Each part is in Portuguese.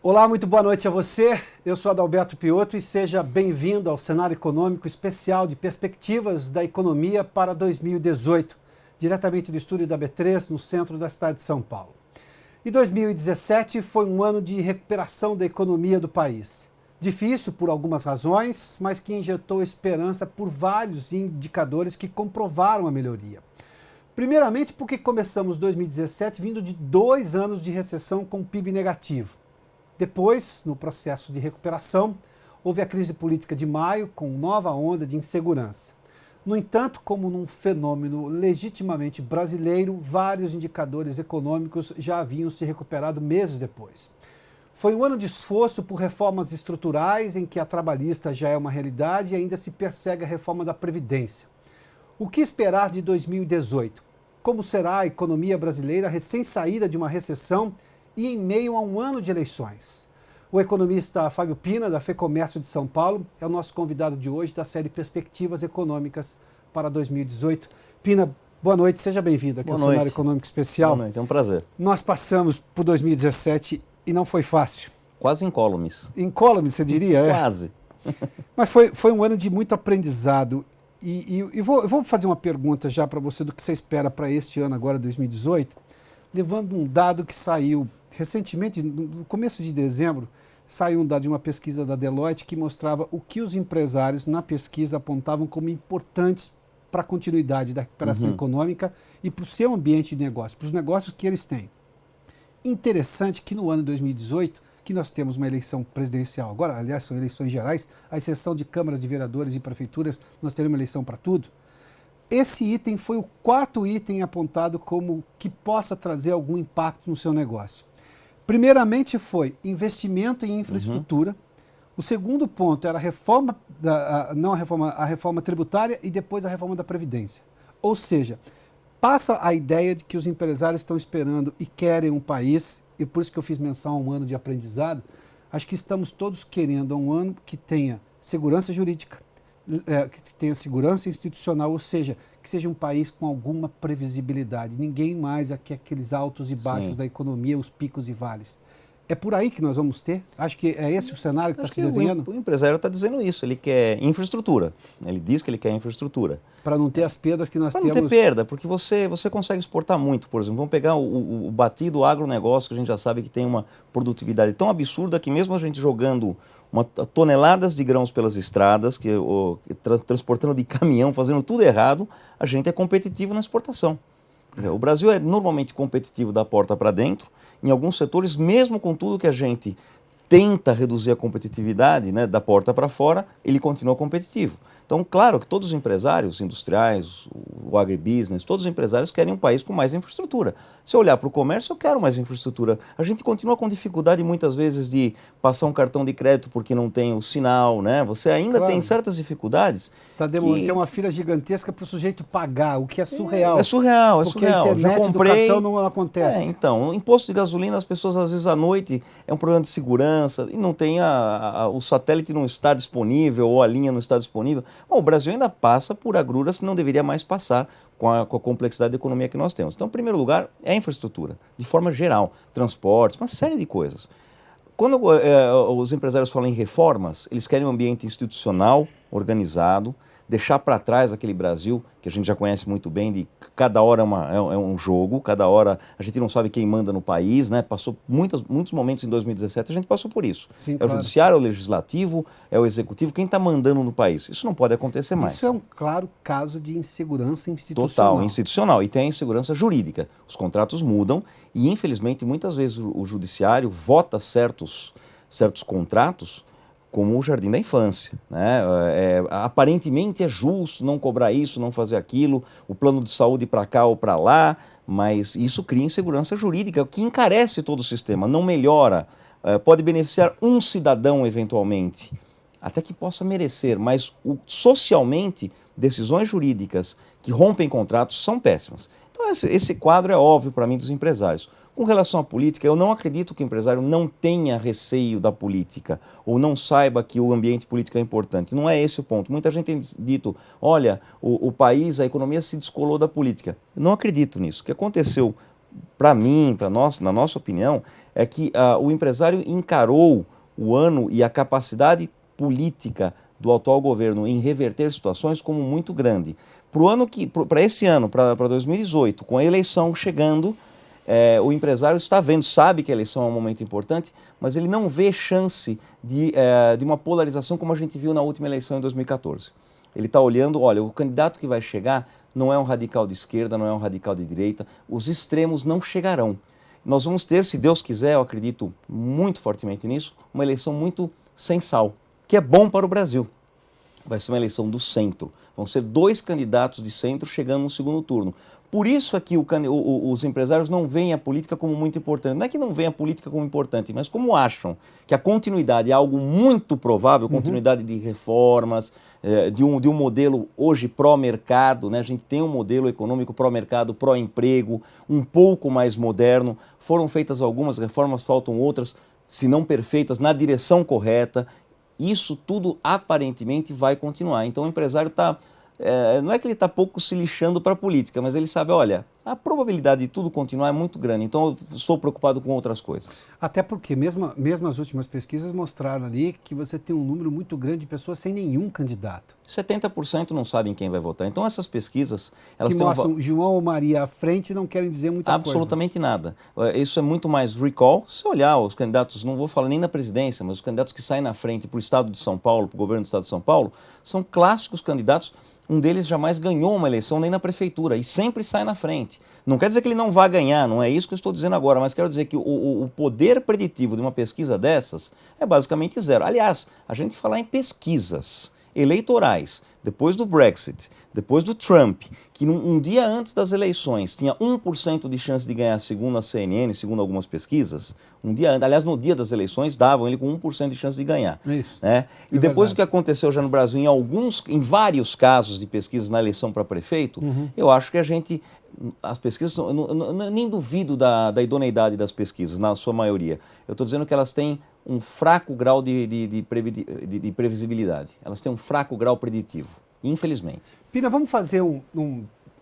Olá, muito boa noite a você. Eu sou Adalberto Piotto e seja bem-vindo ao cenário econômico especial de perspectivas da economia para 2018, diretamente do estúdio da B3, no centro da cidade de São Paulo. E 2017 foi um ano de recuperação da economia do país. Difícil por algumas razões, mas que injetou esperança por vários indicadores que comprovaram a melhoria. Primeiramente porque começamos 2017 vindo de 2 anos de recessão com PIB negativo. Depois, no processo de recuperação, houve a crise política de maio, com nova onda de insegurança. No entanto, como num fenômeno legitimamente brasileiro, vários indicadores econômicos já haviam se recuperado meses depois. Foi um ano de esforço por reformas estruturais, em que a trabalhista já é uma realidade e ainda se persegue a reforma da Previdência. O que esperar de 2018? Como será a economia brasileira recém-saída de uma recessão e em meio a um ano de eleições? O economista Fábio Pina, da FEComércio de São Paulo, é o nosso convidado de hoje da série Perspectivas Econômicas para 2018. Pina, boa noite, seja bem-vindo aqui ao Cenário Econômico Especial. Boa noite, é um prazer. Nós passamos por 2017 e não foi fácil. Quase incólumes. Incólumes, você diria? Quase. Mas foi um ano de muito aprendizado. Eu vou fazer uma pergunta já para você do que você espera para este ano agora, 2018, levando um dado que saiu recentemente, no começo de dezembro, saiu um dado de uma pesquisa da Deloitte que mostrava o que os empresários na pesquisa apontavam como importantes para a continuidade da recuperação econômica e para o seu ambiente de negócio, para os negócios que eles têm. Interessante que no ano 2018, que nós temos uma eleição presidencial agora, aliás, são eleições gerais, à exceção de câmaras de vereadores e prefeituras, nós teremos eleição para tudo. Esse item foi o 4º item apontado como que possa trazer algum impacto no seu negócio. Primeiramente foi investimento em infraestrutura. O segundo ponto era a reforma tributária e depois a reforma da Previdência. Ou seja, passa a ideia de que os empresários estão esperando e querem um país, e por isso que eu fiz menção a um ano de aprendizado. Acho que estamos todos querendo um ano que tenha segurança jurídica, que tenha segurança institucional, ou seja, que seja um país com alguma previsibilidade. Ninguém mais quer aqueles altos e baixos da economia, os picos e vales. É por aí que nós vamos ter? Acho que é esse o cenário que está se desenhando? O empresário está dizendo isso, ele quer infraestrutura. Ele diz que ele quer infraestrutura. Para não ter as perdas que nós temos. Para não ter perda, porque você consegue exportar muito, por exemplo. Vamos pegar o batido agronegócio, que a gente já sabe que tem uma produtividade tão absurda que mesmo a gente jogando toneladas de grãos pelas estradas, transportando de caminhão, fazendo tudo errado, a gente é competitivo na exportação. O Brasil é normalmente competitivo da porta para dentro. Em alguns setores, mesmo com tudo que a gente tenta reduzir a competitividade, né, da porta para fora, ele continua competitivo. Então, claro que todos os empresários industriais, o agribusiness, todos os empresários querem um país com mais infraestrutura. Se eu olhar para o comércio, eu quero mais infraestrutura. A gente continua com dificuldade muitas vezes de passar um cartão de crédito porque não tem o sinal, né? Você ainda tem certas dificuldades. Tem uma fila gigantesca para o sujeito pagar, o que é surreal. É surreal. Porque a internet do cartão não acontece. Então, o imposto de gasolina, as pessoas às vezes à noite é um problema de segurança e não tem o satélite não está disponível ou a linha não está disponível. Bom, o Brasil ainda passa por agruras que não deveria mais passar com a complexidade da economia que nós temos. Então, em primeiro lugar, é a infraestrutura, de forma geral, transportes, uma série de coisas. Quando os empresários falam em reformas, eles querem um ambiente institucional, organizado, deixar para trás aquele Brasil que a gente já conhece muito bem, de cada hora é um jogo, cada hora a gente não sabe quem manda no país, né? Passou muitos momentos em 2017, a gente passou por isso. Sim, claro. O judiciário, é o legislativo, é o executivo, quem está mandando no país. Isso não pode acontecer mais. Isso é um claro caso de insegurança institucional. Total, institucional. E tem a insegurança jurídica. Os contratos mudam e, infelizmente, muitas vezes o judiciário vota certos contratos como o jardim da infância, né? Aparentemente é justo não cobrar isso, não fazer aquilo, o plano de saúde para cá ou para lá, mas isso cria insegurança jurídica, que encarece todo o sistema, não melhora, pode beneficiar um cidadão eventualmente, até que possa merecer, mas socialmente, decisões jurídicas que rompem contratos são péssimas. Então esse quadro é óbvio para mim dos empresários. Com relação à política, eu não acredito que o empresário não tenha receio da política ou não saiba que o ambiente político é importante. Não é esse o ponto. Muita gente tem dito, olha, o país, a economia se descolou da política. Eu não acredito nisso. O que aconteceu, para mim, para nós, na nossa opinião, é que o empresário encarou o ano e a capacidade política do atual governo em reverter situações como muito grande. Para esse ano, para 2018, com a eleição chegando, o empresário está vendo, sabe que a eleição é um momento importante, mas ele não vê chance de uma polarização como a gente viu na última eleição em 2014. Ele está olhando, olha, o candidato que vai chegar não é um radical de esquerda, não é um radical de direita, os extremos não chegarão. Nós vamos ter, se Deus quiser, eu acredito muito fortemente nisso, uma eleição muito sem sal, que é bom para o Brasil. Vai ser uma eleição do centro. Vão ser 2 candidatos de centro chegando no segundo turno. Por isso é que os empresários não veem a política como muito importante. Não é que não veem a política como importante, mas como acham que a continuidade é algo muito provável, continuidade de reformas, de um modelo hoje pró-mercado, né? A gente tem um modelo econômico pró-mercado, pró-emprego, um pouco mais moderno. Foram feitas algumas reformas, faltam outras, se não perfeitas, na direção correta. Isso tudo aparentemente vai continuar. Então o empresário está... não é que ele está pouco se lixando para a política, mas ele sabe, olha, a probabilidade de tudo continuar é muito grande, então eu estou preocupado com outras coisas. Até porque mesmo as últimas pesquisas mostraram ali que você tem um número muito grande de pessoas sem nenhum candidato. 70% não sabem quem vai votar. Então essas pesquisas... elas que mostram João ou Maria à frente não querem dizer muita absolutamente nada. Isso é muito mais recall. Se olhar os candidatos, não vou falar nem da presidência, mas os candidatos que saem na frente para o Estado de São Paulo, para o governo do Estado de São Paulo, são clássicos candidatos. Um deles jamais ganhou uma eleição nem na prefeitura e sempre sai na frente. Não quer dizer que ele não vá ganhar, não é isso que eu estou dizendo agora, mas quero dizer que o poder preditivo de uma pesquisa dessas é basicamente zero. Aliás, a gente falar em pesquisas eleitorais, depois do Brexit, depois do Trump, que um dia antes das eleições tinha 1% de chance de ganhar segundo a CNN, segundo algumas pesquisas, aliás, no dia das eleições davam ele com 1% de chance de ganhar. Isso. Né? E depois do que aconteceu já no Brasil, em vários casos de pesquisas na eleição para prefeito, eu acho que as pesquisas, nem duvido da idoneidade das pesquisas, na sua maioria. Eu estou dizendo que elas têm um fraco grau de previsibilidade. Elas têm um fraco grau preditivo, infelizmente. Pina, vamos fazer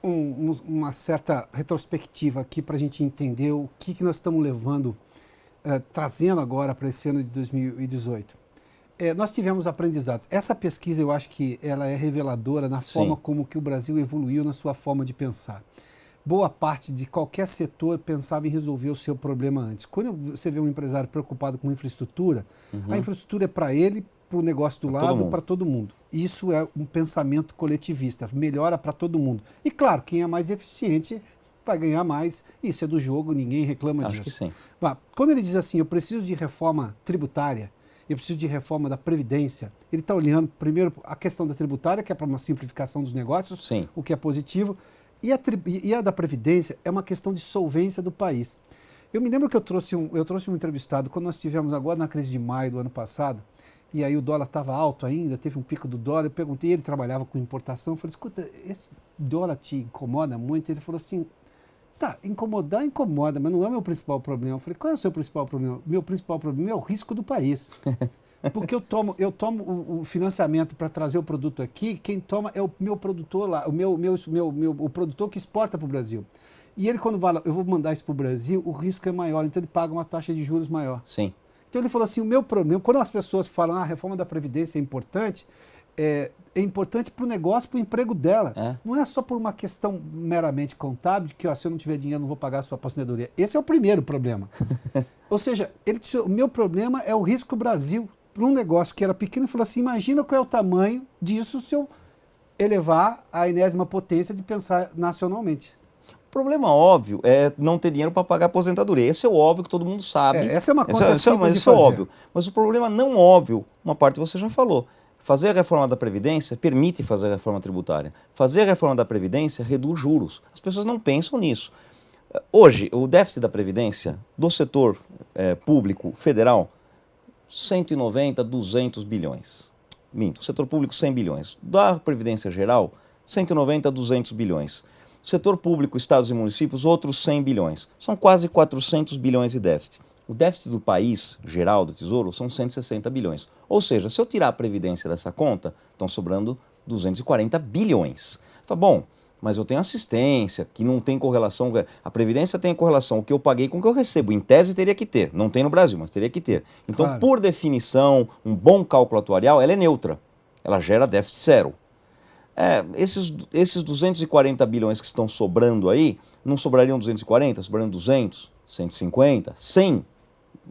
uma certa retrospectiva aqui para a gente entender o que nós estamos levando, trazendo agora para esse ano de 2018. Nós tivemos aprendizados. Essa pesquisa, eu acho que ela é reveladora na forma como que o Brasil evoluiu na sua forma de pensar. Boa parte de qualquer setor pensava em resolver o seu problema antes. Quando você vê um empresário preocupado com infraestrutura, a infraestrutura é para ele, para o negócio do lado, para todo mundo. Isso é um pensamento coletivista, melhora para todo mundo. E claro, quem é mais eficiente vai ganhar mais, isso é do jogo, ninguém reclama disso. Acho que sim. Quando ele diz assim, eu preciso de reforma tributária, eu preciso de reforma da Previdência, ele está olhando primeiro a questão da tributária, que é para uma simplificação dos negócios, o que é positivo, e a da Previdência é uma questão de solvência do país. Eu me lembro que eu trouxe um entrevistado, quando nós tivemos agora na crise de maio do ano passado, e aí o dólar estava alto ainda, teve um pico do dólar, eu perguntei, ele trabalhava com importação, eu falei, escuta, esse dólar te incomoda muito? Ele falou assim, tá, incomodar incomoda, mas não é o meu principal problema. Eu falei, qual é o seu principal problema? Meu principal problema é o risco do país. Porque eu tomo o financiamento para trazer o produto aqui, quem toma é o meu produtor lá, o produtor que exporta para o Brasil. E ele, quando fala, eu vou mandar isso para o Brasil, o risco é maior, então ele paga uma taxa de juros maior. Sim. Então ele falou assim, o meu problema, quando as pessoas falam, a reforma da Previdência é importante para o negócio, para o emprego dela. Não é só por uma questão meramente contábil, que se eu não tiver dinheiro não vou pagar a sua aposentadoria. Esse é o primeiro problema. Ou seja, ele disse, o meu problema é o risco Brasil. Para um negócio que era pequeno, ele falou assim, imagina qual é o tamanho disso se eu elevar a enésima potência de pensar nacionalmente. O problema óbvio é não ter dinheiro para pagar a aposentadoria. Esse é o óbvio que todo mundo sabe. Essa é uma conta simples de fazer. É óbvio. Mas o problema não óbvio, uma parte você já falou. Fazer a reforma da Previdência permite fazer a reforma tributária. Fazer a reforma da Previdência reduz juros. As pessoas não pensam nisso. Hoje, o déficit da Previdência do setor público federal, 190, 200 bilhões. Minto, o setor público 100 bilhões. Da Previdência Geral, 190, 200 bilhões. Setor público, estados e municípios, outros 100 bilhões. São quase 400 bilhões de déficit. O déficit do país, geral do Tesouro, são 160 bilhões. Ou seja, se eu tirar a Previdência dessa conta, estão sobrando 240 bilhões. Fala, bom, mas eu tenho assistência, que não tem correlação. A Previdência tem correlação, o que eu paguei com o que eu recebo. Em tese teria que ter, não tem no Brasil, mas teria que ter. Então, Claro. por definição, um bom cálculo atuarial, ela é neutra, ela gera déficit zero. Esses 240 bilhões que estão sobrando aí, não sobrariam 240, sobrariam 200, 150, 100.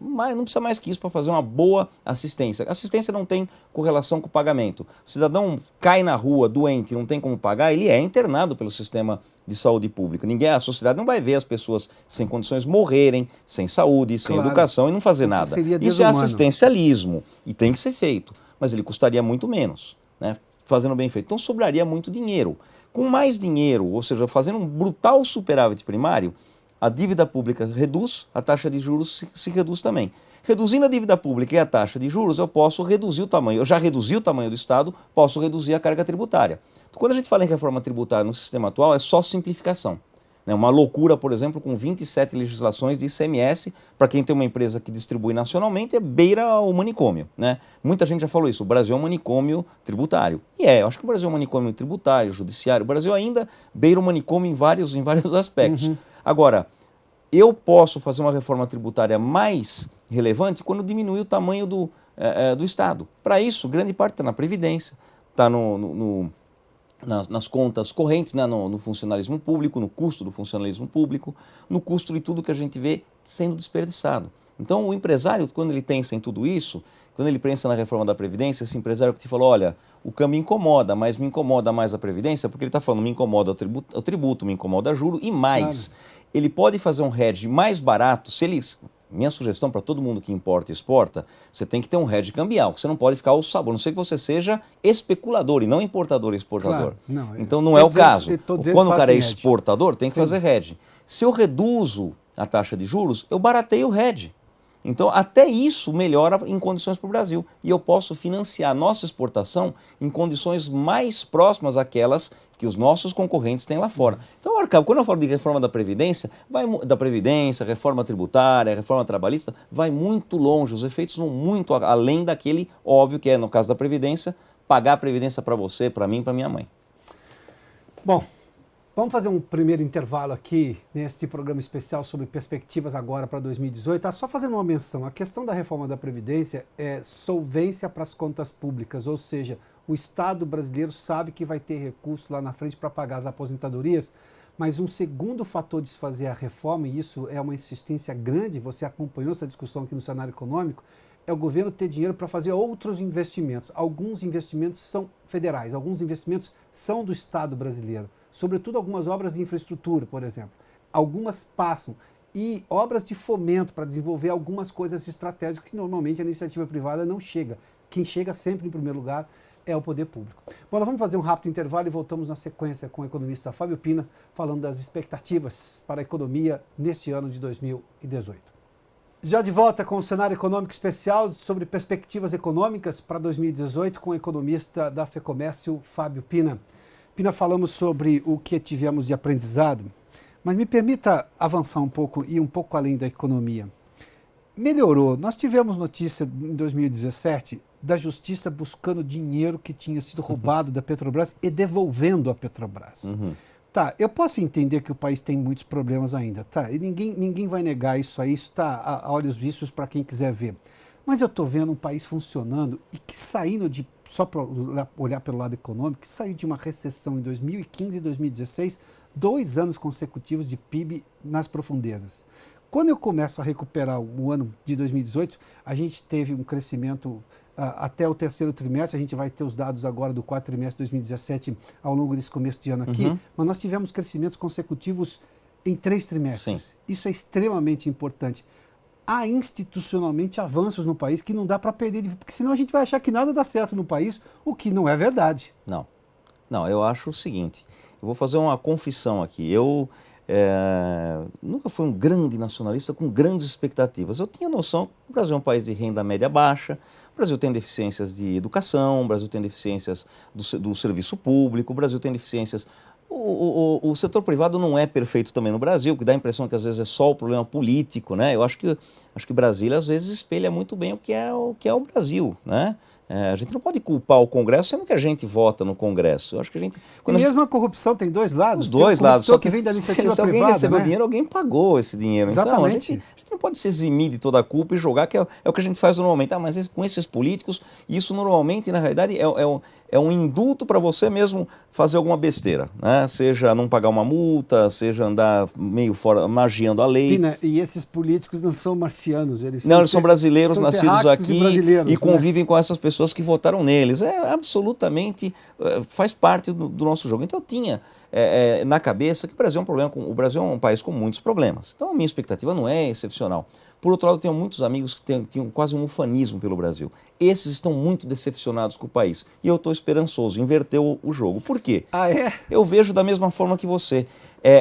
Mas não precisa mais que isso para fazer uma boa assistência. Assistência não tem correlação com o pagamento. O cidadão cai na rua, doente, não tem como pagar, ele é internado pelo sistema de saúde pública. A sociedade não vai ver as pessoas sem condições morrerem, sem saúde, sem educação e não fazer nada. Isso é assistencialismo e tem que ser feito, mas ele custaria muito menos, né? Fazendo bem feito. Então sobraria muito dinheiro. Com mais dinheiro, ou seja, fazendo um brutal superávit primário, a dívida pública reduz, a taxa de juros se reduz também. Reduzindo a dívida pública e a taxa de juros, eu posso reduzir o tamanho. Eu já reduzi o tamanho do Estado, posso reduzir a carga tributária. Então, quando a gente fala em reforma tributária no sistema atual, é só simplificação. Uma loucura, por exemplo, com 27 legislações de ICMS, para quem tem uma empresa que distribui nacionalmente, é beira o manicômio, né? Muita gente já falou isso, o Brasil é um manicômio tributário. E eu acho que o Brasil é um manicômio tributário, judiciário. O Brasil ainda beira o manicômio em vários aspectos. Agora, eu posso fazer uma reforma tributária mais relevante quando diminuir o tamanho do Estado. Para isso, grande parte está na Previdência, está nas contas correntes, né, no funcionalismo público, no custo do funcionalismo público, no custo de tudo que a gente vê sendo desperdiçado. Então, o empresário, quando ele pensa em tudo isso, quando ele pensa na reforma da Previdência, esse empresário que te falou, olha, o câmbio me incomoda, mas me incomoda mais a Previdência, porque ele está falando, me incomoda o tributo, me incomoda juro e mais. Claro. Ele pode fazer um hedge mais barato, se ele... Minha sugestão para todo mundo que importa e exporta, você tem que ter um hedge cambial. Você não pode ficar ao sabor, a não ser que você seja especulador e não importador e exportador. Claro, então não é o caso. Quando o cara é exportador, tem que fazer hedge. Se eu reduzo a taxa de juros, eu barateio o hedge. Então, até isso melhora em condições para o Brasil. E eu posso financiar a nossa exportação em condições mais próximas àquelas que os nossos concorrentes têm lá fora. Então, quando eu falo de reforma da Previdência, reforma tributária, reforma trabalhista, vai muito longe. Os efeitos vão muito além daquele óbvio que é, no caso da Previdência, pagar a Previdência para você, para mim, para minha mãe. Bom, vamos fazer um primeiro intervalo aqui nesse programa especial sobre perspectivas agora para 2018. Só fazendo uma menção, a questão da reforma da Previdência é solvência para as contas públicas, ou seja, o Estado brasileiro sabe que vai ter recurso lá na frente para pagar as aposentadorias, mas um segundo fator de se fazer a reforma, e isso é uma insistência grande, você acompanhou essa discussão aqui no cenário econômico, é o governo ter dinheiro para fazer outros investimentos. Alguns investimentos são federais, alguns investimentos são do Estado brasileiro. Sobretudo algumas obras de infraestrutura, por exemplo. Algumas passam. E obras de fomento para desenvolver algumas coisas estratégicas que normalmente a iniciativa privada não chega. Quem chega sempre em primeiro lugar é o poder público. Bom, nós vamos fazer um rápido intervalo e voltamos na sequência com o economista Fábio Pina, falando das expectativas para a economia neste ano de 2018. Já de volta com o cenário econômico especial sobre perspectivas econômicas para 2018 com o economista da FEComércio, Fábio Pina. Pina, falamos sobre o que tivemos de aprendizado, mas me permita avançar um pouco e um pouco além da economia. Melhorou. Nós tivemos notícia em 2017 da Justiça buscando dinheiro que tinha sido roubado da Petrobras e devolvendo à Petrobras. Tá, eu posso entender que o país tem muitos problemas ainda, tá? E ninguém vai negar isso aí, isso está a olhos vistos para quem quiser ver. Mas eu estou vendo um país funcionando e que saindo de, só para olhar pelo lado econômico, que saiu de uma recessão em 2015 e 2016, 2 anos consecutivos de PIB nas profundezas. Quando eu começo a recuperar o ano de 2018, a gente teve um crescimento até o terceiro trimestre, a gente vai ter os dados agora do quarto trimestre de 2017 ao longo desse começo de ano aqui, mas nós tivemos crescimentos consecutivos em 3 trimestres. Sim. Isso é extremamente importante. Há institucionalmente avanços no país que não dá para perder, porque senão a gente vai achar que nada dá certo no país, o que não é verdade. Não, eu acho o seguinte, eu vou fazer uma confissão aqui, eu nunca fui um grande nacionalista com grandes expectativas. Eu tinha noção que o Brasil é um país de renda média baixa, o Brasil tem deficiências de educação, o Brasil tem deficiências do serviço público, o Brasil tem deficiências... O setor privado não é perfeito também no Brasil, que dá a impressão que às vezes é só o problema político, né? Eu acho que Brasília às vezes espelha muito bem o que é o Brasil, né? A gente não pode culpar o Congresso, sendo que a gente vota no Congresso. Eu acho que a gente... E mesmo a corrupção tem dois lados. Os dois lados. Só que vem da iniciativa se alguém privada, recebeu né? dinheiro, alguém pagou esse dinheiro. Exatamente. Então, a gente não pode se eximir de toda a culpa e jogar, que é o que a gente faz normalmente. Mas com esses políticos, isso normalmente, na realidade, é um indulto para você mesmo fazer alguma besteira, né? Seja não pagar uma multa, seja andar meio fora, magiando a lei. E esses políticos não são marcianos, eles são brasileiros, são nascidos aqui e convivem né? com essas pessoas que votaram neles. Absolutamente, faz parte do nosso jogo. Então eu tinha na cabeça que o Brasil é um problema, o Brasil é um país com muitos problemas. Então a minha expectativa não é excepcional. Por outro lado, eu tenho muitos amigos que tinham quase um ufanismo pelo Brasil. Esses estão muito decepcionados com o país. E eu estou esperançoso, inverteu o jogo. Por quê? Ah, é? Eu vejo da mesma forma que você.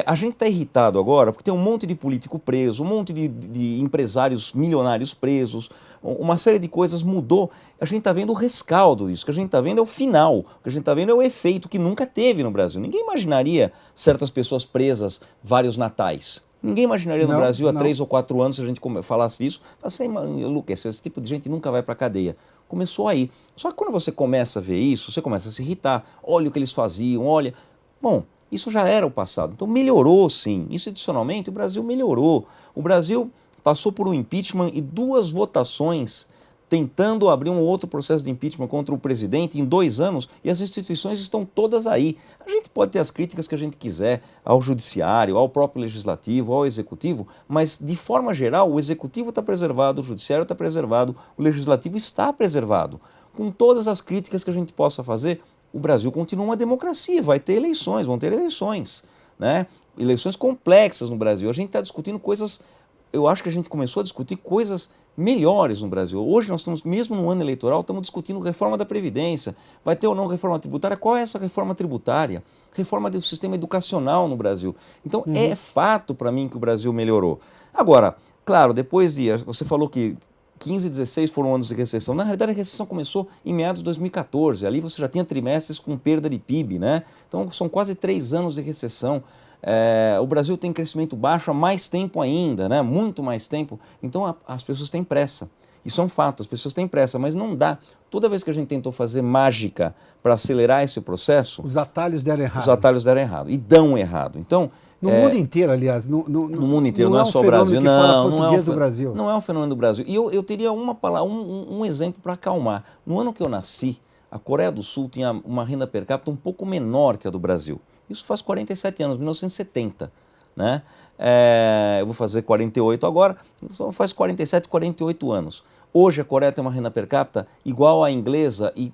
A gente está irritado agora porque tem um monte de político preso, um monte de empresários milionários presos, uma série de coisas mudou. A gente está vendo o rescaldo disso, o que a gente está vendo é o final, o que a gente está vendo é o efeito que nunca teve no Brasil. Ninguém imaginaria certas pessoas presas vários natais. Ninguém imaginaria no Brasil há 3 ou 4 anos, se a gente falasse isso, falasse, Lucas, esse tipo de gente nunca vai para a cadeia. Começou aí. Só que quando você começa a ver isso, você começa a se irritar. Olha o que eles faziam, olha... Bom, isso já era o passado. Então melhorou sim. Institucionalmente, o Brasil melhorou. O Brasil passou por um impeachment e 2 votações tentando abrir um outro processo de impeachment contra o presidente em 2 anos, e as instituições estão todas aí. A gente pode ter as críticas que a gente quiser ao judiciário, ao próprio legislativo, ao executivo, mas de forma geral o executivo está preservado, o judiciário está preservado, o legislativo está preservado. Com todas as críticas que a gente possa fazer, o Brasil continua uma democracia, vai ter eleições, vão ter eleições, né? Eleições complexas no Brasil. A gente está discutindo coisas... Eu acho que a gente começou a discutir coisas melhores no Brasil. Hoje nós estamos, mesmo no ano eleitoral, estamos discutindo reforma da Previdência. Vai ter ou não reforma tributária? Qual é essa reforma tributária? Reforma do sistema educacional no Brasil. Então é fato para mim que o Brasil melhorou. Agora, claro, depois de... Você falou que 15 e 16 foram anos de recessão. Na realidade, a recessão começou em meados de 2014. Ali você já tinha trimestres com perda de PIB, né? Então são quase 3 anos de recessão. O Brasil tem crescimento baixo há mais tempo ainda, né? Muito mais tempo. Então as pessoas têm pressa. Isso é um fato, as pessoas têm pressa, mas não dá. Toda vez que a gente tentou fazer mágica para acelerar esse processo... Os atalhos deram errado. Os atalhos deram errado. E dão errado. Então... No mundo inteiro, aliás. No mundo inteiro, não é só o Brasil. Não é um fenômeno do Brasil. E eu teria um exemplo para acalmar. No ano que eu nasci, a Coreia do Sul tinha uma renda per capita um pouco menor que a do Brasil. Isso faz 47 anos, 1970, né? Eu vou fazer 48 agora, então faz 47, 48 anos. Hoje a Coreia tem uma renda per capita igual à inglesa e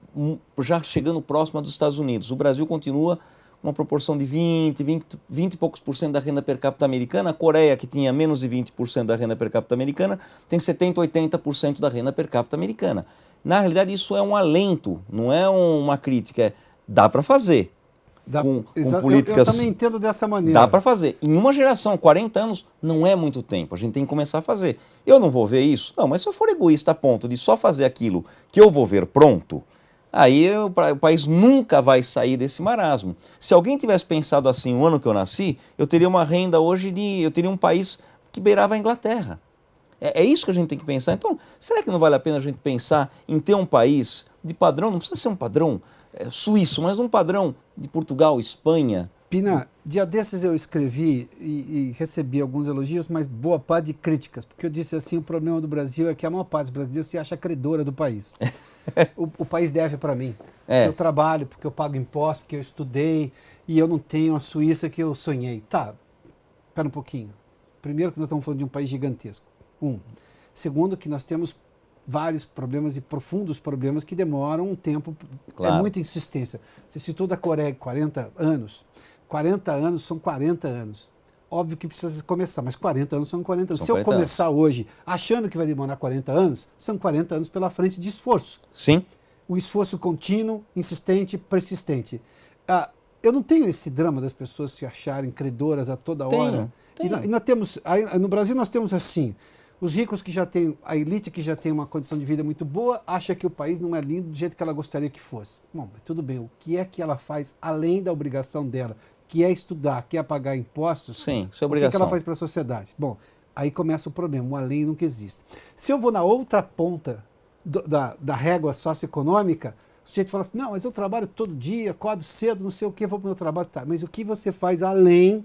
já chegando próxima dos Estados Unidos. O Brasil continua com uma proporção de 20 e poucos por cento da renda per capita americana. A Coreia, que tinha menos de 20% da renda per capita americana, tem 70, 80% da renda per capita americana. Na realidade, isso é um alento, não é uma crítica. Dá para fazer. Com políticas... Eu também entendo dessa maneira. Dá para fazer. Em uma geração, 40 anos, não é muito tempo. A gente tem que começar a fazer. Eu não vou ver isso? Não, mas se eu for egoísta a ponto de só fazer aquilo que eu vou ver pronto, aí o país nunca vai sair desse marasmo. Se alguém tivesse pensado assim no ano que eu nasci, eu teria uma renda hoje eu teria um país que beirava a Inglaterra. É isso que a gente tem que pensar. Então, será que não vale a pena a gente pensar em ter um país de padrão, não precisa ser um padrão suíço, mas um padrão de Portugal, Espanha? Pina, dia desses eu escrevi e recebi alguns elogios, mas boa parte de críticas, porque eu disse assim, o problema do Brasil é que a maior parte dos brasileiros se acha credora do país. o país deve para mim. Eu trabalho, porque eu pago imposto, porque eu estudei, e eu não tenho a Suíça que eu sonhei. Tá, espera um pouquinho. Primeiro que nós estamos falando de um país gigantesco. Segundo que nós temos vários problemas e profundos problemas que demoram um tempo, claro. É muita insistência. Você citou da Coreia 40 anos. 40 anos são 40 anos. Óbvio que precisa começar, mas 40 anos são 40 anos. Se eu começar hoje achando que vai demorar 40 anos, são 40 anos pela frente de esforço. Sim. O esforço contínuo, insistente, persistente. Eu não tenho esse drama das pessoas se acharem credoras a toda hora. E nós temos, no Brasil nós temos assim, os ricos que já têm, a elite que já tem uma condição de vida muito boa, acha que o país não é lindo do jeito que ela gostaria que fosse. Bom, mas tudo bem, o que é que ela faz além da obrigação dela, que é estudar, que é pagar impostos? Sim, isso é obrigação. O que ela faz para a sociedade? Bom, aí começa o problema, o além nunca existe. Se eu vou na outra ponta da régua socioeconômica, o sujeito fala assim, não, mas eu trabalho todo dia, acordo cedo, não sei o que, vou para o meu trabalho. Tá, mas o que você faz além?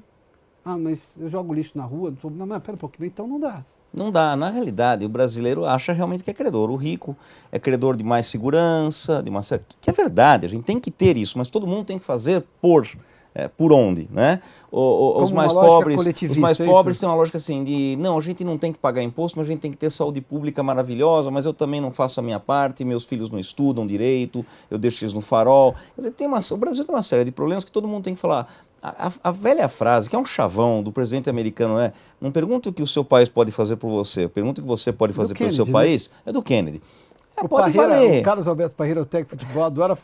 Ah, mas eu jogo lixo na rua, não, mas pera um pouquinho, então não dá. Não dá. Na realidade, o brasileiro acha realmente que é credor. O rico é credor de mais segurança, de uma série... Que é verdade, a gente tem que ter isso, mas todo mundo tem que fazer por onde, né? Os mais pobres têm uma lógica assim de, não, a gente não tem que pagar imposto, mas a gente tem que ter saúde pública maravilhosa, mas eu também não faço a minha parte, meus filhos não estudam direito, eu deixo eles no farol. Quer dizer, o Brasil tem uma série de problemas que todo mundo tem que falar. A velha frase, que é um chavão do presidente americano, não pergunte o que o seu país pode fazer por você, pergunte o que você pode fazer pelo seu país, é do Kennedy. O Carlos Alberto Parreira, o técnico de futebol, adora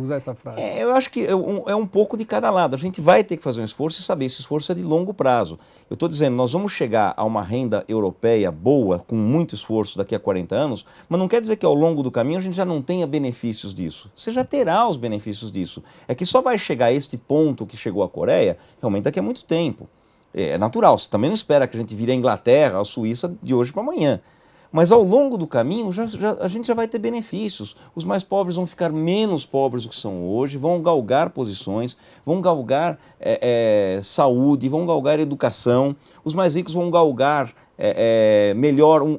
usar essa frase. Eu acho que é um pouco de cada lado. A gente vai ter que fazer um esforço e saber, esse esforço é de longo prazo. Eu estou dizendo, nós vamos chegar a uma renda europeia boa, com muito esforço daqui a 40 anos, mas não quer dizer que ao longo do caminho a gente já não tenha benefícios disso. Você já terá os benefícios disso. É que só vai chegar a este ponto que chegou a Coreia, realmente daqui a muito tempo. É natural, você também não espera que a gente vire a Inglaterra, a Suíça de hoje para amanhã. Mas ao longo do caminho a gente já vai ter benefícios. Os mais pobres vão ficar menos pobres do que são hoje, vão galgar posições, vão galgar saúde, vão galgar educação. Os mais ricos vão galgar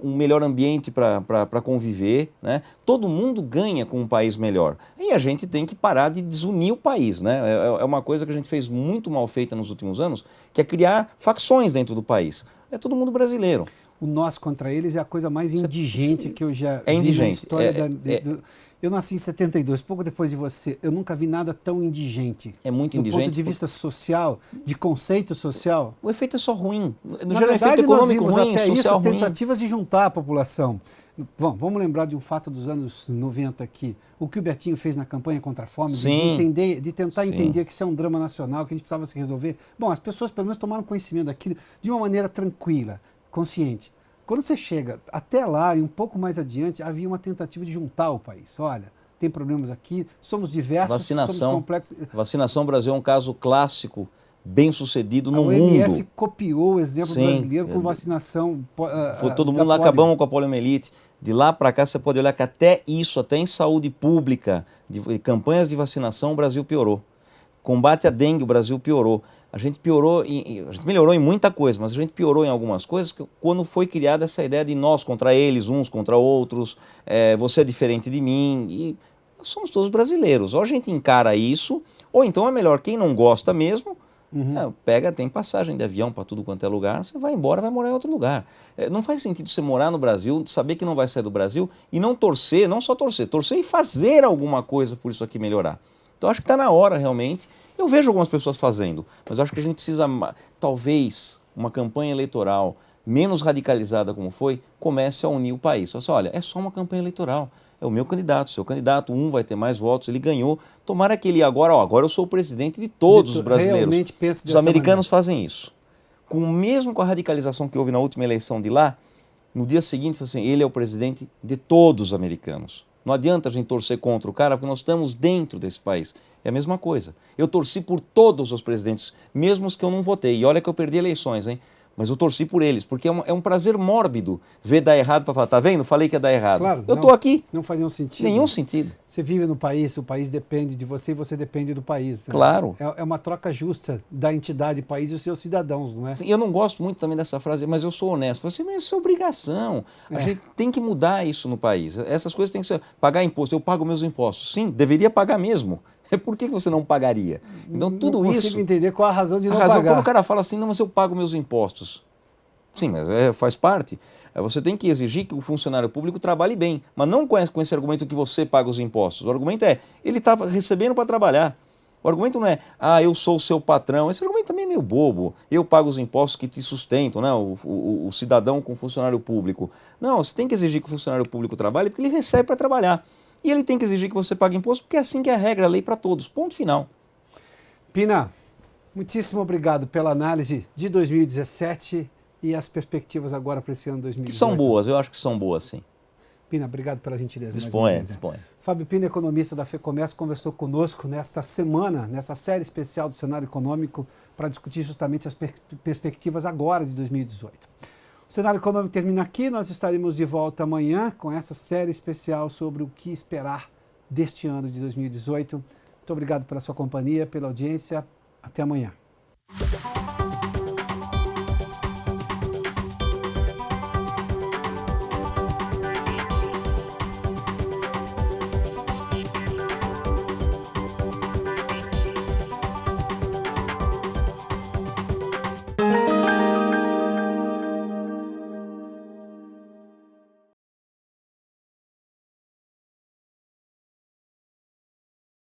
um melhor ambiente para conviver, né? Todo mundo ganha com um país melhor. E a gente tem que parar de desunir o país, né? É uma coisa que a gente fez muito mal feita nos últimos anos, que é criar facções dentro do país. É todo mundo brasileiro. O nós contra eles é a coisa mais indigente que eu já vi indigente. na história Eu nasci em 72, pouco depois de você. Eu nunca vi nada tão indigente. É muito indigente. Do ponto de vista social, de conceito social. O efeito é só ruim. No geral, efeito econômico ruim, social isso, ruim. tentativas de juntar a população. Vamos lembrar de um fato dos anos 90 aqui. O que o Bertinho fez na campanha contra a fome, de tentar entender que isso é um drama nacional, que a gente precisava se resolver. Bom, as pessoas pelo menos tomaram conhecimento daquilo de uma maneira tranquila, consciente. Quando você chega até lá e um pouco mais adiante, havia uma tentativa de juntar o país. Olha, tem problemas aqui, somos diversos, somos complexos. Vacinação, Brasil é um caso clássico, bem sucedido no mundo. A OMS copiou o exemplo brasileiro com vacinação. Foi todo mundo lá, acabamos com a poliomielite. De lá para cá você pode olhar que até em saúde pública, de campanhas de vacinação, o Brasil piorou. Combate à dengue, o Brasil piorou. A gente melhorou em muita coisa, mas a gente piorou em algumas coisas quando foi criada essa ideia de nós contra eles, uns contra outros, você é diferente de mim, e somos todos brasileiros. Ou a gente encara isso, ou então é melhor, quem não gosta mesmo, tem passagem de avião para tudo quanto é lugar, você vai embora, vai morar em outro lugar. Não faz sentido você morar no Brasil, saber que não vai sair do Brasil e não torcer, não só torcer e fazer alguma coisa por isso aqui melhorar. Então acho que está na hora realmente. Eu vejo algumas pessoas fazendo, mas acho que a gente precisa, talvez, uma campanha eleitoral menos radicalizada como foi, comece a unir o país. Olha, é só uma campanha eleitoral, é o meu candidato, seu candidato, um vai ter mais votos, ele ganhou. Tomara que ele agora eu sou o presidente de todos os brasileiros. Os americanos fazem isso. Mesmo com a radicalização que houve na última eleição de lá, no dia seguinte, assim, ele é o presidente de todos os americanos. Não adianta a gente torcer contra o cara, porque nós estamos dentro desse país. É a mesma coisa. Eu torci por todos os presidentes, mesmo os que eu não votei. E olha que eu perdi eleições, hein? Mas eu torci por eles, porque é um prazer mórbido ver dar errado para falar, tá vendo? Falei que ia dar errado. Claro, eu estou aqui. Não faz nenhum sentido. Nenhum sentido. Você vive no país, o país depende de você e você depende do país. Claro. É uma troca justa da entidade país e os seus cidadãos, não é? Sim, eu não gosto muito também dessa frase, mas eu sou honesto. Mas isso é obrigação. A gente tem que mudar isso no país. Essas coisas têm que ser... Pagar imposto. Eu pago meus impostos. Sim, deveria pagar mesmo. Por que você não pagaria? Então tudo isso... Não consigo entender qual a razão de não pagar. Quando o cara fala assim, não, mas eu pago meus impostos. Sim, mas faz parte. Você tem que exigir que o funcionário público trabalhe bem, mas não com esse argumento que você paga os impostos. O argumento é, ele está recebendo para trabalhar. O argumento não é, eu sou o seu patrão. Esse argumento também é meio bobo. Eu pago os impostos que te sustentam, né? O cidadão com o funcionário público. Não, você tem que exigir que o funcionário público trabalhe porque ele recebe para trabalhar. E ele tem que exigir que você pague imposto porque é assim que é a regra, a lei para todos. Ponto final. Pina, muitíssimo obrigado pela análise de 2017 e as perspectivas agora para esse ano 2018. Que são boas, eu acho que são boas, sim. Pina, obrigado pela gentileza. Disponha. Fábio Pina, economista da FEComércio, conversou conosco nesta semana, nessa série especial do cenário econômico, para discutir justamente as perspectivas agora de 2018. O Cenário Econômico termina aqui, nós estaremos de volta amanhã com essa série especial sobre o que esperar deste ano de 2018. Muito obrigado pela sua companhia, pela audiência. Até amanhã.